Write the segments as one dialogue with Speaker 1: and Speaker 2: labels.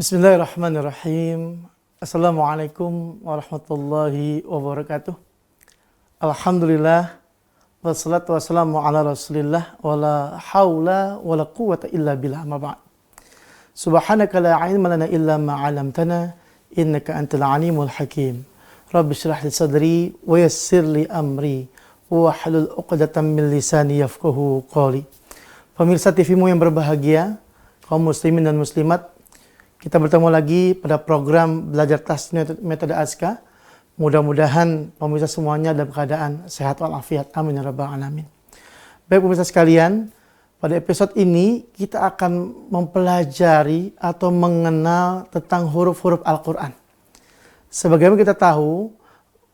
Speaker 1: Bismillahirrahmanirrahim. Assalamualaikum warahmatullahi wabarakatuh. Alhamdulillah wassalatu wassalamu ala Rasulillah wala haula wala quwwata illa billah ma ba'd. Subhanaka la ilma lana illa ma 'allamtana innaka antal alimul hakim. Rabbi shrah li sadri wa yassir li amri wa hlul 'uqdatam min lisani yafqahu qawli. Pemirsa TV-mu yang berbahagia, kaum muslimin dan muslimat, kita bertemu lagi pada program Belajar Tasniah Metode Azkar. Mudah-mudahan pemirsa semuanya dalam keadaan sehat walafiat. Amin ya rabbal alamin. Baik pemirsa sekalian, pada episode ini kita akan mempelajari atau mengenal tentang huruf-huruf Al-Quran. Sebagaimana kita tahu,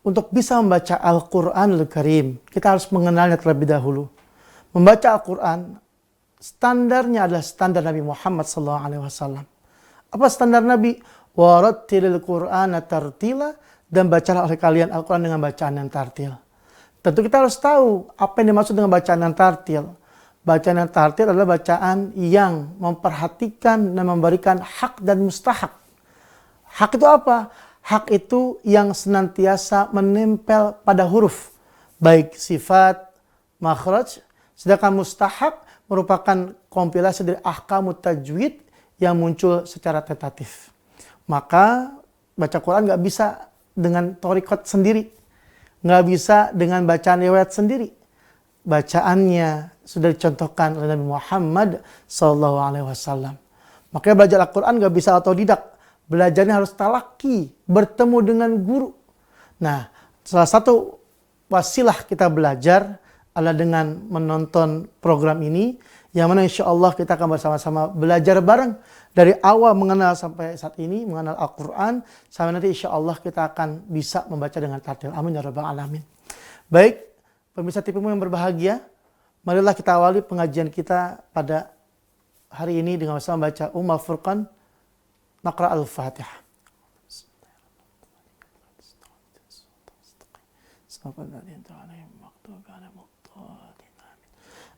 Speaker 1: untuk bisa membaca Al-Quranul Karim, kita harus mengenalnya terlebih dahulu. Membaca Al-Quran, standarnya adalah standar Nabi Muhammad SAW. Apa standar Nabi? Warattilil Qur'ana tartila, dan bacalah oleh kalian Al-Quran dengan bacaan yang tartil. Tentu kita harus tahu apa yang dimaksud dengan bacaan yang tartil. Bacaan yang tartil adalah bacaan yang memperhatikan dan memberikan hak dan mustahak. Hak itu apa? Hak itu yang senantiasa menempel pada huruf, baik sifat, makhraj. Sedangkan mustahak merupakan kompilasi dari ahkamut tajwid yang muncul secara tentatif. Maka baca Quran nggak bisa dengan thoriqat sendiri, nggak bisa dengan bacaan riwayat sendiri. Bacaannya sudah dicontohkan oleh Nabi Muhammad SAW. Makanya belajar Al-Quran nggak bisa otodidak. Belajarnya harus talaki, bertemu dengan guru. Nah, salah satu wasilah kita belajar adalah dengan menonton program ini, yang mana insya Allah kita akan bersama-sama belajar bareng dari awal mengenal sampai saat ini, mengenal Al-Quran, sampai nanti insya Allah kita akan bisa membaca dengan tartil. Amin ya rabbal alamin. Baik, pemirsa TV-mu yang berbahagia, marilah kita awali pengajian kita pada hari ini dengan bersama baca Al-Furqan, Naqra Al-Fatihah.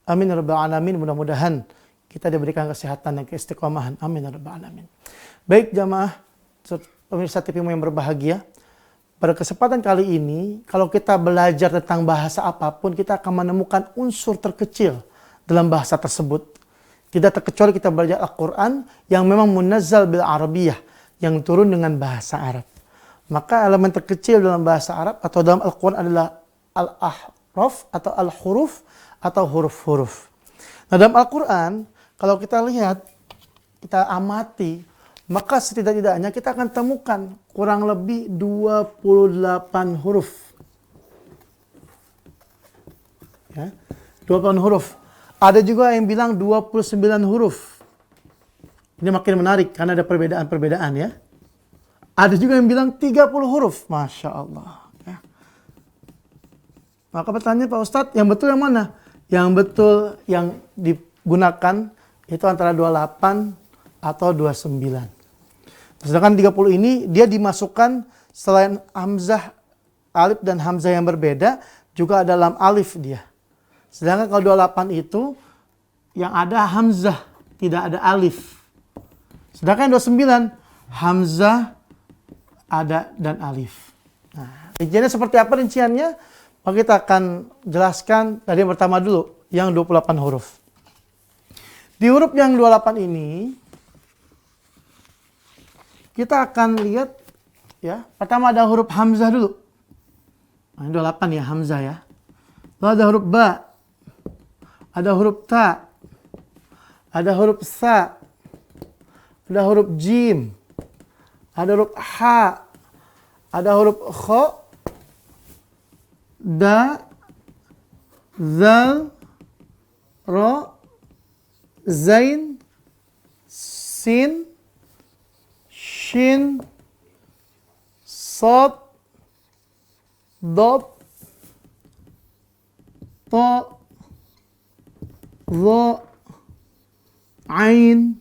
Speaker 1: Amin ya rabbal alamin. Mudah-mudahan kita diberikan kesehatan dan keistiqomahan. Amin ya rabbal alamin. Baik jamaah pemirsa TV-mu yang berbahagia, pada kesempatan kali ini kalau kita belajar tentang bahasa apapun, kita akan menemukan unsur terkecil dalam bahasa tersebut. Tidak terkecuali kita belajar Al-Quran yang memang munazzal bil Arabiyah, yang turun dengan bahasa Arab. Maka elemen terkecil dalam bahasa Arab atau dalam Al-Quran adalah al-ahraf atau al-huruf atau huruf-huruf. Nah, dalam Al-Quran, kalau kita lihat, kita amati, maka setidak-tidaknya kita akan temukan kurang lebih 28 huruf. Ya, 28 huruf. Ada juga yang bilang 29 huruf. Ini makin menarik karena ada perbedaan-perbedaan ya. Ada juga yang bilang 30 huruf. Masya Allah. Ya. Maka pertanyaan Pak Ustadz, yang betul yang mana? Yang betul yang digunakan itu antara 28 atau 29. Sedangkan 30 ini dia dimasukkan selain hamzah, alif dan hamzah yang berbeda, juga ada lam alif dia. Sedangkan kalau 28 itu yang ada hamzah, tidak ada alif. Sedangkan 29 hamzah ada dan alif. Nah, rinciannya seperti apa rinciannya? Maka kita akan jelaskan dari yang pertama dulu, yang 28 huruf. Di huruf yang 28 ini, kita akan lihat, ya, pertama ada huruf hamzah dulu. Nah, ini 28 ya, hamzah ya. Lalu ada huruf ba, ada huruf ta, ada huruf sa, ada huruf jim, ada huruf ha, ada huruf kho, da, zal, ro, zain, sin, shin, sad, dad, ta, dha, ain,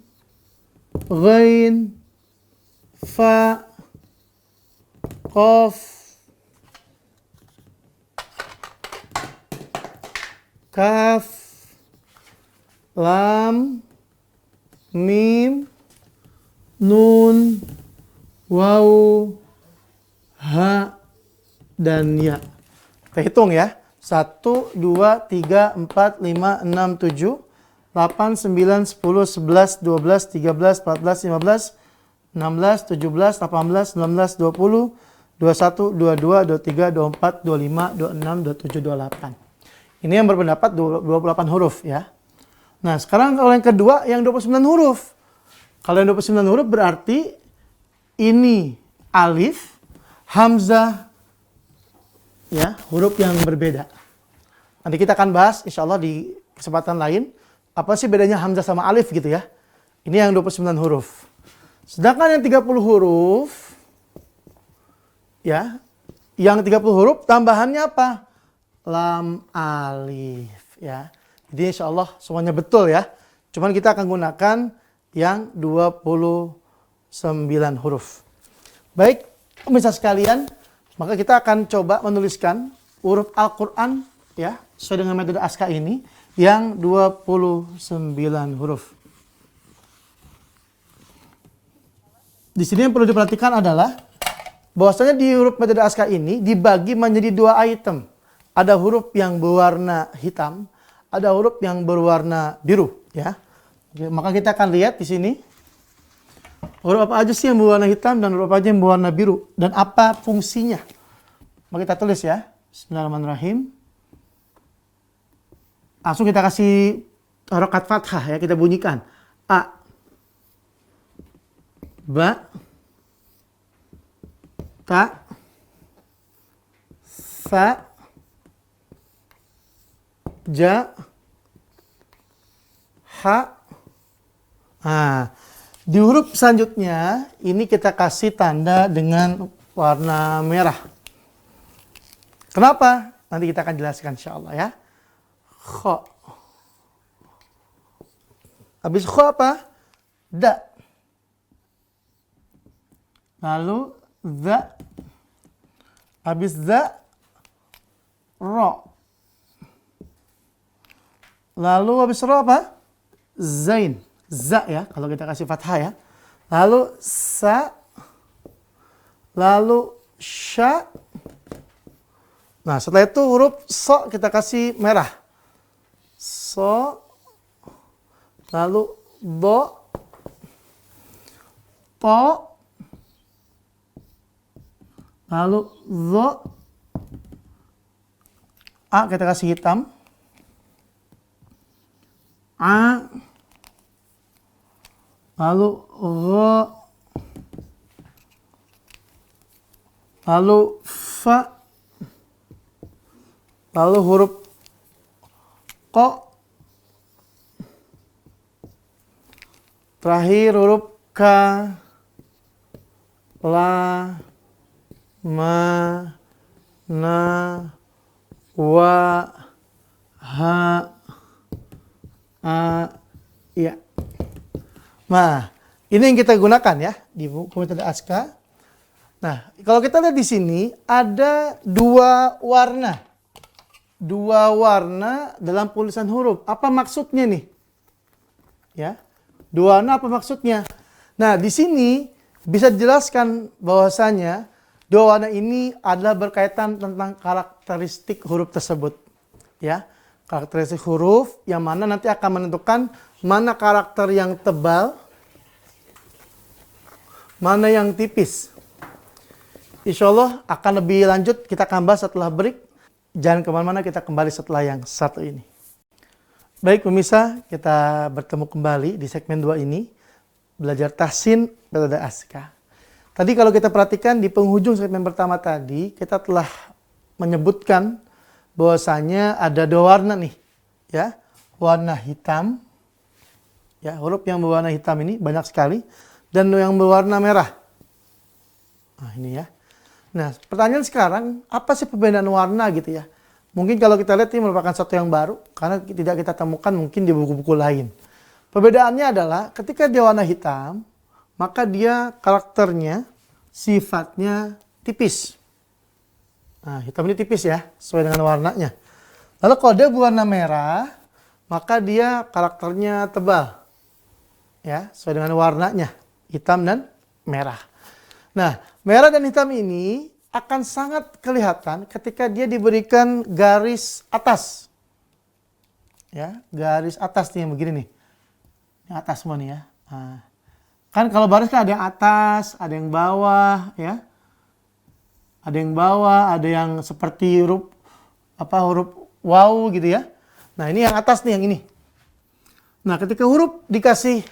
Speaker 1: ghain, fa, qaf, kaf, lam, mim, nun, waw, ha, dan ya. Kita hitung ya. 1, 2, 3, 4, 5, 6, 7, 8, 9, 10, 11, 12, 13, 14, 15, 16, 17, 18, 19, 20, 21, 22, 23, 24, 25, 26, 27, 28. Ini yang berpendapat 28 huruf ya. Nah, sekarang kalau yang kedua yang 29 huruf. Kalau yang 29 huruf berarti ini alif, hamzah, ya, huruf yang berbeda. Nanti kita akan bahas insya Allah di kesempatan lain. Apa sih bedanya hamzah sama alif gitu ya. Ini yang 29 huruf. Sedangkan yang 30 huruf, ya, yang 30 huruf tambahannya apa? Lam, alif, ya. Jadi insya Allah semuanya betul ya. Cuman kita akan gunakan yang 29 huruf. Baik, pemirsa sekalian, maka kita akan coba menuliskan huruf Al-Quran ya, sesuai dengan metode ASKA ini yang 29 huruf. Di sini yang perlu diperhatikan adalah bahwasanya di huruf metode ASKA ini dibagi menjadi 2 item. Ada huruf yang berwarna hitam, ada huruf yang berwarna biru ya. Oke, maka kita akan lihat di sini huruf apa aja sih yang berwarna hitam dan huruf apa aja yang berwarna biru dan apa fungsinya. Maka kita tulis ya. Bismillahirrahmanirrahim. Langsung kita kasih harokat fathah ya, kita bunyikan. A, ba, ta, sa, ja, ha. Nah, di huruf selanjutnya ini kita kasih tanda dengan warna merah. Kenapa? Nanti kita akan jelaskan insyaallah ya. Kha. Habis kha apa? Da. Lalu za. Habis za, ra. Lalu habis ra apa? Zain. Za ya, kalau kita kasih fathah ya. Lalu sa. Lalu sya. Nah, setelah itu huruf so kita kasih merah. So. Lalu do. To. Lalu zo. A kita kasih hitam. A. Lalu gha. Lalu fa. Lalu huruf ko. Terakhir huruf ka. La. Ma. Na. Wa. Ha. A. Ya. Nah, ini yang kita gunakan ya di buku metode ASKA. Nah, kalau kita lihat di sini ada 2 warna. 2 warna dalam tulisan huruf. Apa maksudnya nih? Ya. 2 warna apa maksudnya? Nah, di sini bisa dijelaskan bahwasanya 2 warna ini adalah berkaitan tentang karakteristik huruf tersebut. Ya. Karakteristik huruf yang mana nanti akan menentukan mana karakter yang tebal, mana yang tipis. Insya Allah akan lebih lanjut kita akan bahas setelah break. Jangan kemana-mana, kita kembali setelah yang satu ini. Baik pemirsa, kita bertemu kembali di segmen 2 ini. Belajar tahsin metode ASKA. Tadi kalau kita perhatikan di penghujung segmen pertama tadi, kita telah menyebutkan bahwasanya ada 2 warna nih. Ya, warna hitam. Ya, huruf yang berwarna hitam ini banyak sekali. Dan yang berwarna merah. Nah, ini ya. Nah, pertanyaan sekarang, apa sih perbedaan warna gitu ya? Mungkin kalau kita lihat ini merupakan satu yang baru, karena tidak kita temukan mungkin di buku-buku lain. Perbedaannya adalah ketika dia warna hitam, maka dia karakternya, sifatnya tipis. Nah, hitam ini tipis ya, sesuai dengan warnanya. Lalu kalau dia berwarna merah, maka dia karakternya tebal. Ya, sesuai dengan warnanya. hitam dan merah. Nah, merah dan hitam ini akan sangat kelihatan ketika dia diberikan garis atas. Ya, garis atas nih yang begini nih. Yang atas semua nih ya. Nah, kan kalau baris kan ada yang atas, ada yang bawah, ya. Ada yang bawah, ada yang seperti huruf waw gitu ya. Nah, ini yang atas nih, yang ini. Nah, ketika huruf dikasih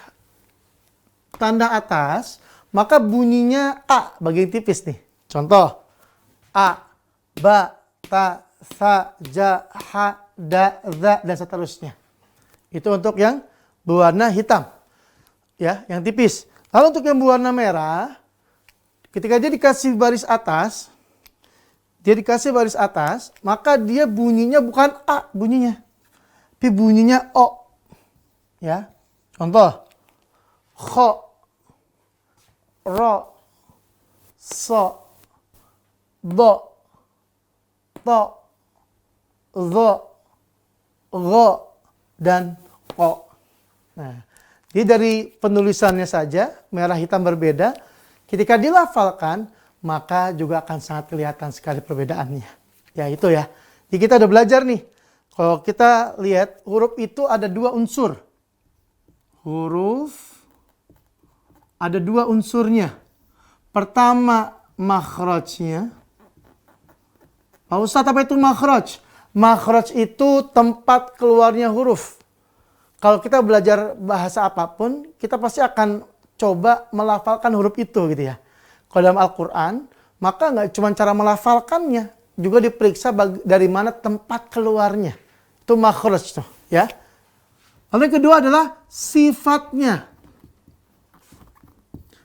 Speaker 1: tanda atas, maka bunyinya A bagian tipis nih. Contoh, A, Ba, Ta, Sa, Ja, Ha, Da, Za, dan seterusnya. Itu untuk yang berwarna hitam. Ya, yang tipis. Lalu untuk yang berwarna merah, ketika dia dikasih baris atas, maka dia bunyinya bukan A bunyinya, tapi bunyinya O. Ya, contoh, Kho, Ro, So, Do, To, Zo, Go, dan O. Nah, jadi dari penulisannya saja, merah hitam berbeda. Ketika dilafalkan, maka juga akan sangat kelihatan sekali perbedaannya. Ya itu ya. Jadi kita udah belajar nih. Kalau kita lihat, huruf itu ada dua unsur. Huruf ada dua unsurnya. Pertama, makhrajnya. Pak Ustadz, apa itu makhraj? Makhraj itu tempat keluarnya huruf. Kalau kita belajar bahasa apapun, kita pasti akan coba melafalkan huruf itu gitu ya. Kalau dalam Al-Quran, maka nggak cuma cara melafalkannya, juga diperiksa dari mana tempat keluarnya. Itu makhraj tuh, ya. Lalu yang kedua adalah sifatnya.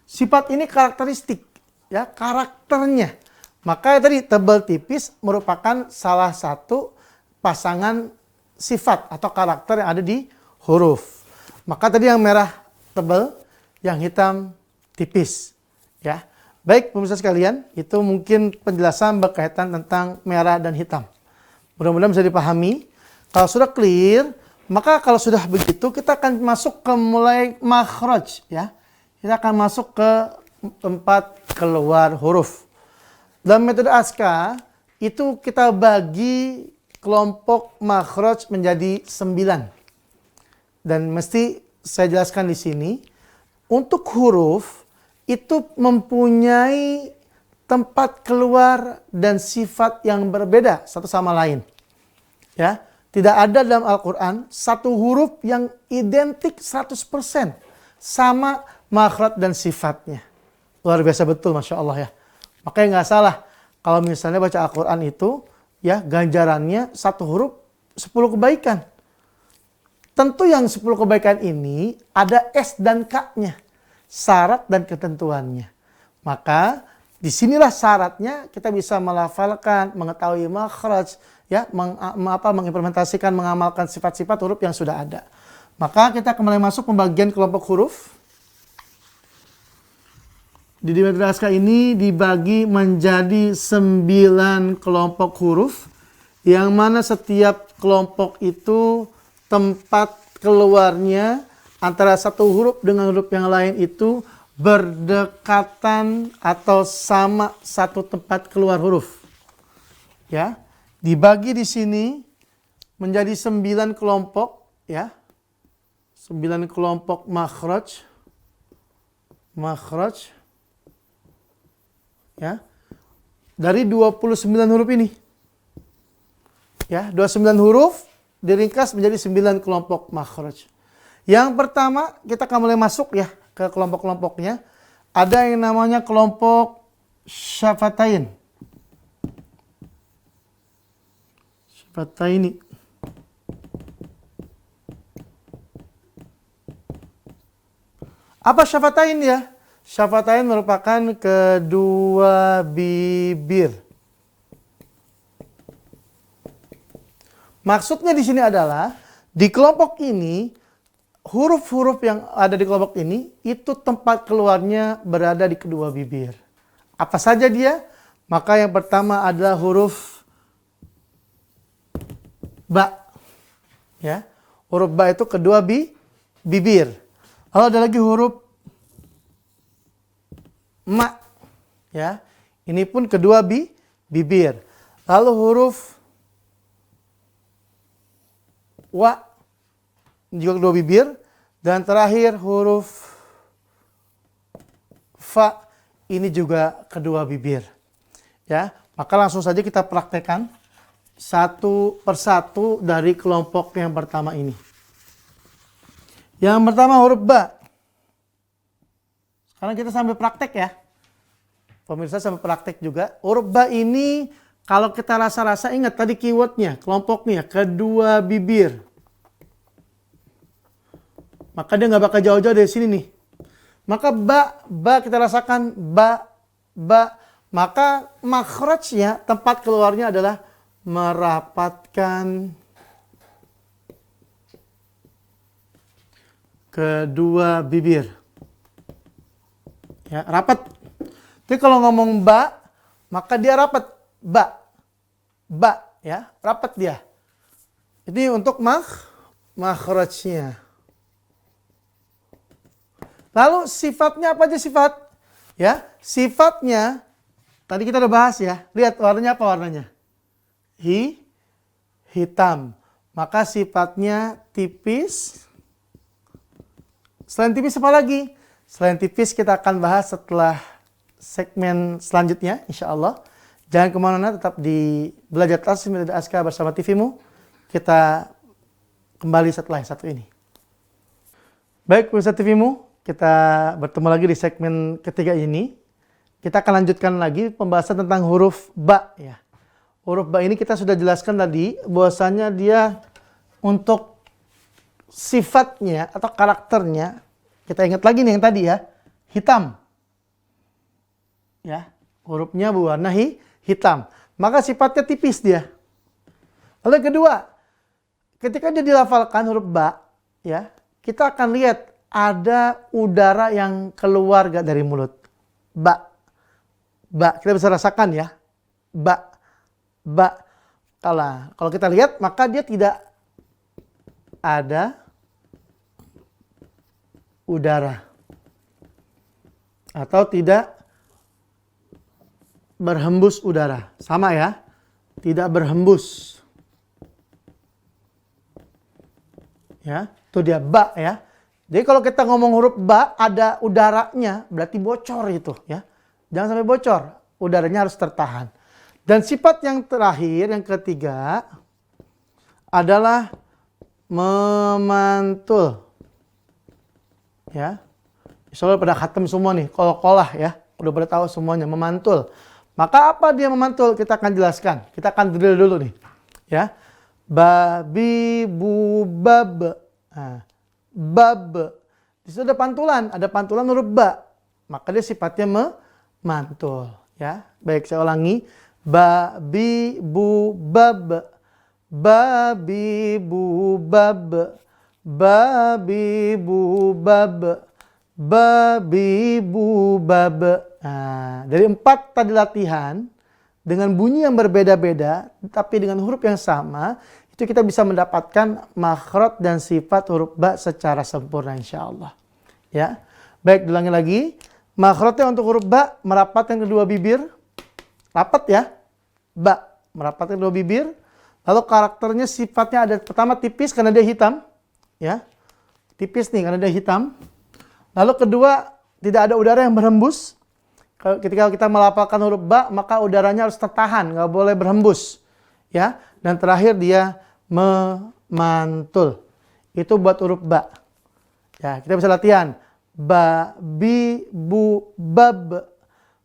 Speaker 1: Sifat ini karakteristik, ya, karakternya. Maka tadi tebal tipis merupakan salah satu pasangan sifat atau karakter yang ada di huruf. Maka tadi yang merah tebal, yang hitam tipis, ya. Baik pemirsa sekalian, itu mungkin penjelasan berkaitan tentang merah dan hitam. Mudah-mudahan bisa dipahami. Kalau sudah clear, maka kalau sudah begitu kita akan masuk ke mulai makhraj, ya. Kita akan masuk ke tempat keluar huruf. Dalam metode ASKA itu kita bagi kelompok makhraj menjadi 9. Dan mesti saya jelaskan di sini, untuk huruf itu mempunyai tempat keluar dan sifat yang berbeda satu sama lain. Ya, tidak ada dalam Al-Quran satu huruf yang identik 100% sama makhraj dan sifatnya. Luar biasa betul, Masya Allah ya. Makanya nggak salah kalau misalnya baca Al-Quran itu, ya, ganjarannya satu huruf 10 kebaikan. Tentu yang 10 kebaikan ini ada S dan K-nya. Syarat dan ketentuannya. Maka disinilah syaratnya kita bisa melafalkan, mengetahui makhraj, ya, mengimplementasikan, mengamalkan sifat-sifat huruf yang sudah ada. Maka kita kembali masuk pembagian kelompok huruf. Di metode ASKA ini dibagi menjadi 9 kelompok huruf, yang mana setiap kelompok itu tempat keluarnya antara satu huruf dengan huruf yang lain itu berdekatan atau sama satu tempat keluar huruf. Ya, dibagi di sini menjadi 9 kelompok, ya. 9 kelompok makhraj. Makhraj. Ya. Dari 29 huruf ini. Ya, 29 huruf diringkas menjadi 9 kelompok makhraj. Yang pertama, kita akan mulai masuk ya ke kelompok-kelompoknya. Ada yang namanya kelompok syafatain. Syafataini. Apa syafatain ya? Syafatain merupakan kedua bibir. Maksudnya di sini adalah di kelompok ini, huruf-huruf yang ada di kelompok ini itu tempat keluarnya berada di kedua bibir. Apa saja dia? Maka yang pertama adalah huruf ba. Ya. Huruf ba itu kedua bibir. Lalu ada lagi huruf ma, ya. Ini pun kedua bibir. Lalu huruf wa, juga kedua bibir. Dan terakhir huruf fa, ini juga kedua bibir. Ya, maka langsung saja kita praktekkan satu persatu dari kelompok yang pertama ini. Yang pertama huruf ba. Sekarang kita sambil praktek ya. Pemirsa sambil praktek juga. Huruf ba ini kalau kita rasa-rasa, ingat tadi keywordnya, kelompoknya, kedua bibir. Maka dia nggak bakal jauh-jauh dari sini nih. Maka ba kita rasakan, ba. Maka makhrajnya, tempat keluarnya adalah merapatkan kedua bibir. Ya, rapat. Jadi kalau ngomong ba, maka dia rapat. Ba, ya, rapat dia. Ini untuk makhrajnya. Lalu sifatnya apa aja sifat? Ya, sifatnya tadi kita udah bahas ya. Lihat warnanya apa warnanya? Hitam. Maka sifatnya tipis. Selain tipis apa lagi? Selain tipis kita akan bahas setelah segmen selanjutnya, insya Allah. Jangan kemana-mana, tetap di Belajar Taslim dan Askar bersama TVmu. Kita kembali setelah yang satu ini. Baik, pemirsa TVmu, kita bertemu lagi di segmen ketiga ini. Kita akan lanjutkan lagi pembahasan tentang huruf ba. Ya. Huruf ba ini kita sudah jelaskan tadi, bahwasanya dia untuk sifatnya atau karakternya, kita ingat lagi nih yang tadi ya, hitam. Ya, hurufnya berwarna hitam. Maka sifatnya tipis dia. Lalu yang kedua, ketika dia dilafalkan huruf ba, ya, kita akan lihat ada udara yang keluar gak dari mulut. Ba. Kita bisa rasakan ya. Ba. Kalau kita lihat, maka dia tidak ada udara. Atau tidak berhembus udara. Sama ya. Tidak berhembus. Ya, itu dia ba ya. Jadi kalau kita ngomong huruf ba ada udaranya, berarti bocor itu ya. Jangan sampai bocor. Udaranya harus tertahan. Dan sifat yang terakhir, yang ketiga adalah memantul. Ya. Insyaallah pada khatam semua nih, kol-kolah ya. Udah pada tahu semuanya, memantul. Maka apa dia memantul? Kita akan jelaskan. Kita akan drill dulu nih. Ya. Babi, bu, bab. Nah, bab. Di situ ada pantulan huruf ba. Maka dia sifatnya memantul. Ya. Baik, saya ulangi. Babi, bu, bab. Babi, bu, bab. Babi, bu, bab. Babi, bu, bab. Nah, dari 4 tadi latihan dengan bunyi yang berbeda-beda tapi dengan huruf yang sama, itu kita bisa mendapatkan makhraj dan sifat huruf ba secara sempurna insyaallah. Ya. Baik, diulangi lagi. Makhrajnya untuk huruf ba merapatkan kedua bibir. Rapat ya. Ba merapatkan kedua bibir. Lalu karakternya sifatnya ada pertama tipis karena dia hitam, ya. Tipis nih karena dia hitam. Lalu kedua, tidak ada udara yang berhembus. Ketika kita melafalkan huruf ba, maka udaranya harus tertahan, nggak boleh berhembus. Ya. Dan terakhir dia memantul. Itu buat huruf ba. Ya, kita bisa latihan. Ba, bi, bu, bab.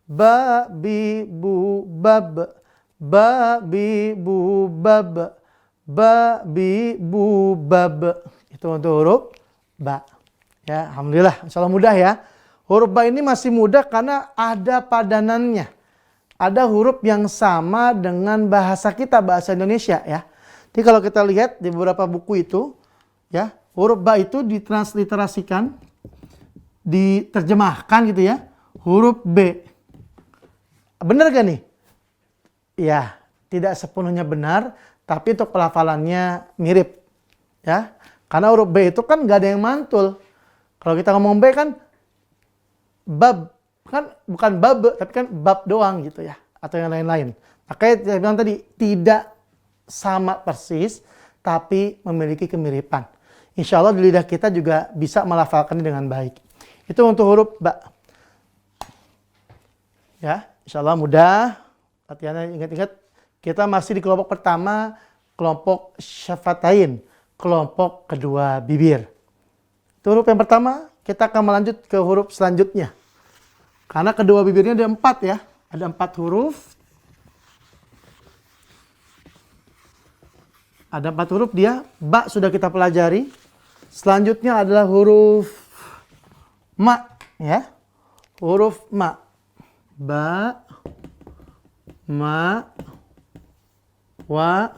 Speaker 1: Ba, bi, bu, bab. Ba, bi, bu, bab. Ba, bi, bu, bab. Itu untuk huruf ba. Ya, alhamdulillah, insyaallah mudah ya. Huruf ba ini masih mudah karena ada padanannya. Ada huruf yang sama dengan bahasa kita, bahasa Indonesia ya. Jadi kalau kita lihat di beberapa buku itu, ya, huruf ba itu ditransliterasikan, diterjemahkan gitu ya, huruf B. Benar gak nih? Ya, tidak sepenuhnya benar, tapi untuk pelafalannya mirip. Ya, karena huruf B itu kan gak ada yang mantul. Kalau kita ngomong B kan bab, bukan bab, tapi kan bab doang gitu ya, atau yang lain-lain. Makanya saya bilang tadi, tidak sama persis, tapi memiliki kemiripan. Insya Allah di lidah kita juga bisa melafalkannya dengan baik. Itu untuk huruf ba. Ya, insya Allah mudah. Latihannya ingat-ingat, kita masih di kelompok pertama, kelompok syafatain, kelompok kedua bibir. Itu huruf yang pertama, kita akan melanjut ke huruf selanjutnya. Karena kedua bibirnya ada 4 ya, ada 4 huruf. Ada 4 huruf dia, ba sudah kita pelajari. Selanjutnya adalah huruf ma ya. Huruf ma. Ba, ma, wa,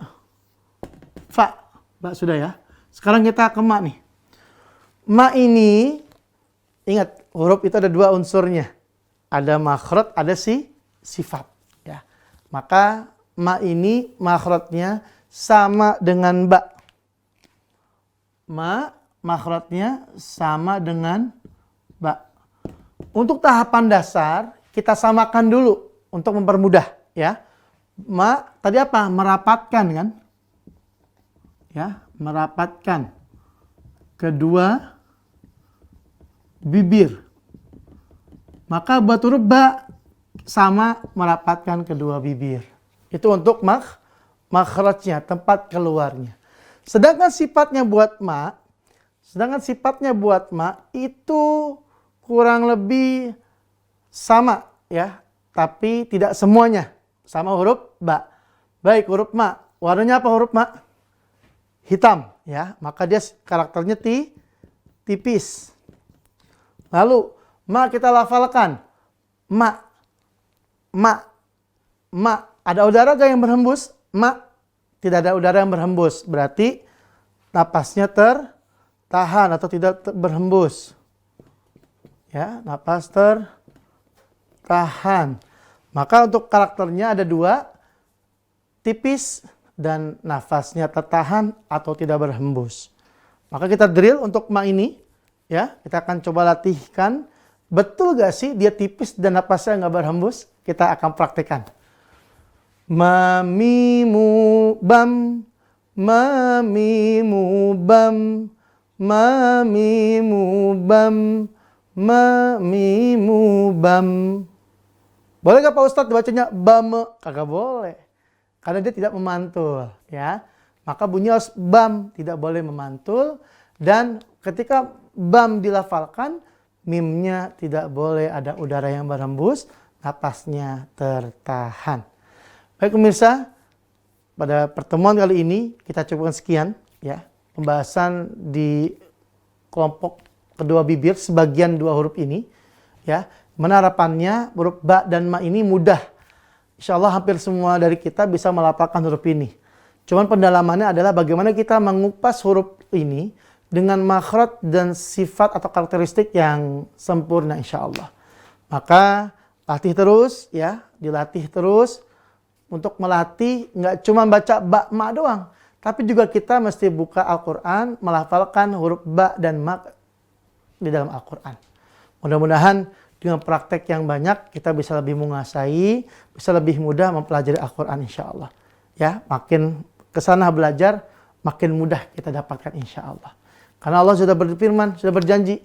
Speaker 1: fa. Ba sudah ya. Sekarang kita ke ma nih. Ma ini, ingat huruf itu ada 2 unsurnya. Ada makhraj, ada sifat ya. Maka ma ini makhrajnya sama dengan ba. Ma makhrajnya sama dengan ba. Untuk tahapan dasar kita samakan dulu untuk mempermudah ya. Ma tadi apa? Merapatkan kan? Ya, merapatkan kedua bibir. Maka buat huruf ba sama merapatkan kedua bibir. Itu untuk makhrajnya, tempat keluarnya. Sedangkan sifatnya buat ma itu kurang lebih sama ya, tapi tidak semuanya sama huruf ba. Baik, huruf ma, warnanya apa huruf ma? Hitam ya, maka dia karakternya tipis. Lalu ma kita lafalkan, ma, ada udara gak yang berhembus? Ma, tidak ada udara yang berhembus, berarti napasnya tertahan atau tidak berhembus. Ya, napas tertahan. Maka untuk karakternya ada 2, tipis dan nafasnya tertahan atau tidak berhembus. Maka kita drill untuk ma ini, ya, kita akan coba latihkan. Betul gak sih dia tipis dan napasnya nggak berhembus? Kita akan praktekkan. Ma, mi, mu, bam. Ma, mi, mu, bam. Ma, mi, mu, bam. Ma, mi, mu, bam. Boleh gak Pak Ustadz bacanya bam? Kagak boleh. Karena dia tidak memantul. Ya. Maka bunyi harus bam. Tidak boleh memantul. Dan ketika bam dilafalkan, mimnya tidak boleh ada udara yang berhembus. Napasnya tertahan. Baik pemirsa, pada pertemuan kali ini kita cukupkan sekian. Ya, pembahasan di kelompok kedua bibir sebagian 2 huruf ini ya. Harapannya huruf ba dan ma ini mudah. Insya Allah hampir semua dari kita bisa melafalkan huruf ini. Cuman pendalamannya adalah bagaimana kita mengupas huruf ini dengan makhraj dan sifat atau karakteristik yang sempurna insya Allah. Maka latih terus ya, dilatih terus untuk melatih nggak cuma baca ba ma doang, tapi juga kita mesti buka Al-Quran, melafalkan huruf ba dan ma di dalam Al-Quran. Mudah-mudahan dengan praktek yang banyak kita bisa lebih menguasai, bisa lebih mudah mempelajari Al-Quran insya Allah. Ya, makin kesana belajar, makin mudah kita dapatkan insya Allah. Karena Allah sudah berfirman, sudah berjanji,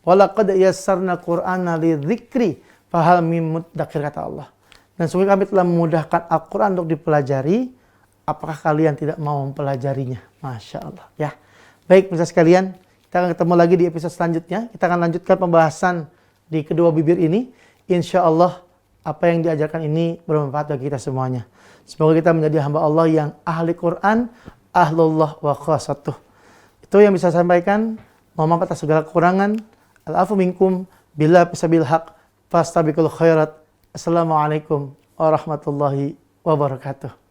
Speaker 1: walaqad yassarna Qur'ana lidzikri fahal mim muddakir, kata Allah. Dan sungguh kami telah memudahkan Al-Quran untuk dipelajari, apakah kalian tidak mau mempelajarinya? Masya Allah. Ya, baik pemirsa sekalian, kita akan ketemu lagi di episode selanjutnya. Kita akan lanjutkan pembahasan di kedua bibir ini. Insya Allah apa yang diajarkan ini bermanfaat bagi kita semuanya. Semoga kita menjadi hamba Allah yang ahli Quran, ahlullah wa khasatuh. Itu yang bisa saya sampaikan. Mohon maaf atas segala kekurangan. Al-afu minkum bila bisabil haq fastabiqul khairat. Assalamualaikum warahmatullahi wabarakatuh.